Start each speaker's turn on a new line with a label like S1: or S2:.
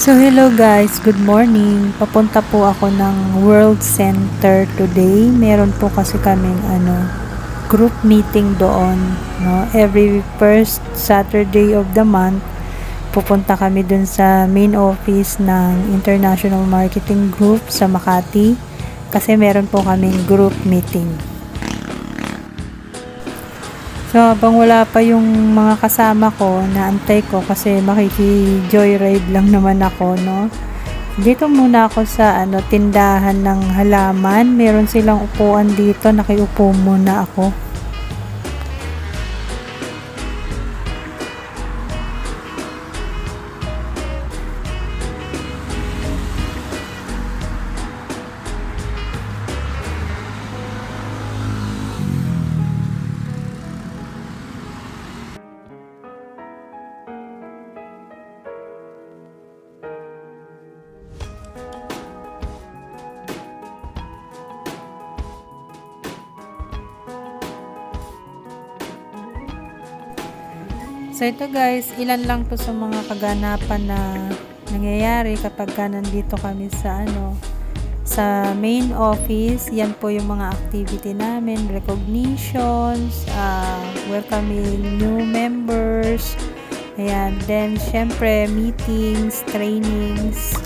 S1: So hello guys, good morning. Papunta po ako ng World Center today. Meron po kasi kaming group meeting doon, no? Every first Saturday of the month, pupunta kami dun sa main office ng International Marketing Group sa Makati kasi meron po kaming group meeting. So, habang wala pa yung mga kasama ko, naantay ko kasi makiki-joyride lang naman ako, no? Dito muna ako sa tindahan ng halaman. Meron silang upuan dito, nakiupo muna ako. So ito guys, ilan lang to sa mga kaganapan na nangyayari kapag nandito kami sa main office. Yan po yung mga activity namin, recognitions, welcoming new members. Ayan, then syempre meetings, trainings.